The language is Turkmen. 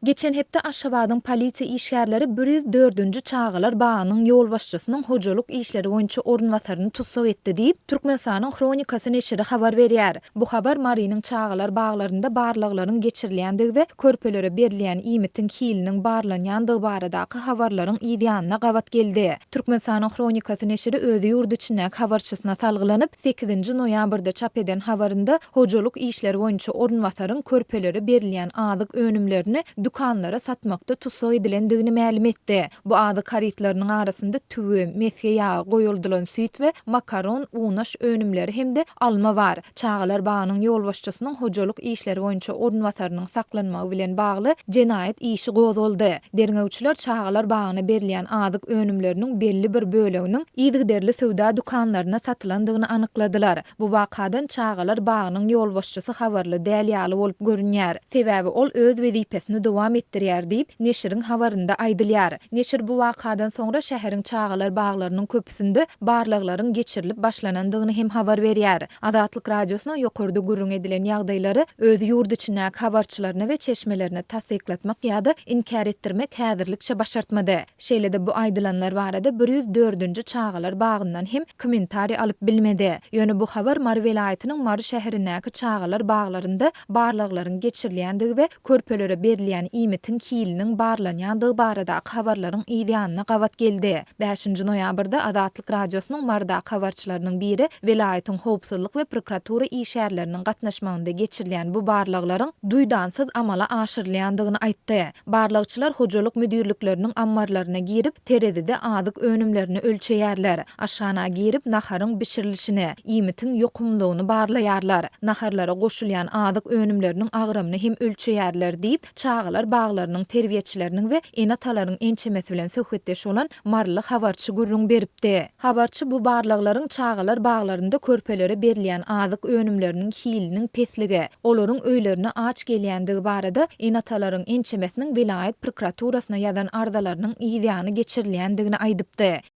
Geçen hepde Aşgabat'ın polisiya işgärleri 104-nji Çağalar bagynyň ýol başçysynyň hojaluk işleri boýunça ornwasaryny tutsak etdi diýip Türkmenistanyň Kronikasy neşri habar berýär. Bu habar Marynyň Çağalar baglarynda barlyklaryň geçirilýändigi we körpelere berilýän iýmitiň hiliniň barlanýandygy baradaky habarlaryň ýa-da gawat geldi. Türkmenistanyň Kronikasy neşri özü ýurt içindäki habarçysyna salgylanyp 8 noýabrda çap eden habarynda hojaluk işleri boýunça ornwasaryň körpelere berilýän azyk önümlerini dukanlara satmakda tutsak edilendigini ma'lum etdi. Bu azyk haritlarynyň arasynda tüwe, mesge ýagy goýuldylan süýt we makaron, unaş önümleri hemde alma bar. Çağalar bagynyň ýol başçysynyň hojaluk işleri boýunça ornwasarynyň saklanmagy bilen bagly jenaýat işi gozuldy. Derňewçiler Çağalar bagyna berilýän azyk önümleriniň belli bir böleginiň ýygyderli söwda dukanlaryna satylandygyny anykladylar. Bu wakadan Çağalar bagynyň ýol başçysy habarly däl ýaly bolup görünýär. Sebäbi ol öz wezipesini dowam etdirýär diýip neşriň habarynda aýdylýar. Neşir bu wakadan soňra şäheriň Çağalar baglarynyň köpüsinde barlyklaryň geçirilip başlanandygyny hem habar berýär. Adatlyk radiosyna ýokarda gürrüň edilen ýagdaýlary öz ýurt içindäki habarçylaryna we çeşmelerine tasdiklatmak ýa-da inkar etdirmek häzirlikçe başartmady. Şeýle-de bu aýdylanlar barada 104-nji Çağalar bagyndan hem kommentari alyp bilmedi. Ýöne bu habar Mary welaýatynyň Mary şäherindäki Çağalar baglarynda barlyklaryň geçirilýändigi we körpelere berilýän iýmitiň hiliniň barlanýandygy baradaky habarlaryň ýa-da gawat geldi. 5 noýabrda Adatlyk radiosynyň Mardaky habarçylarynyň biri welaýatyň howpsuzlyk we prokuratura işgärleriniň gatnaşmagynda geçirilýän bu barlyklaryň duýdansyz amala aşyrylýandygyny aýtdy. Barlykçylar hojaluk müdürlükleriniň ammarlaryna girip terezede azyk önümlerini ölçeýärler. Aşana girip naharyň bişirilişini, iýmitiň ýokumlugyny barlaýarlar. Naharlara goşulýan azyk önümleriniň agramyny hem ölçeýärler diýip Çağalar baglarynyň terbiýetçileriniň we enatalaryň ençemesi bilen söhbetdeşip bolan marly habarçy gürrüň beripdi. Habarçy bu barlyklaryň Çağalar baglarynda körpelere berilýän azyk önümleriniň hiliniň pesligi, olaryň öýlerine aç gelýändigi barada enatalaryň ençemesiniň vilayet prokuraturasyna ýazan ardalarynyň ýa-da geçirilýändigini aýdypdy.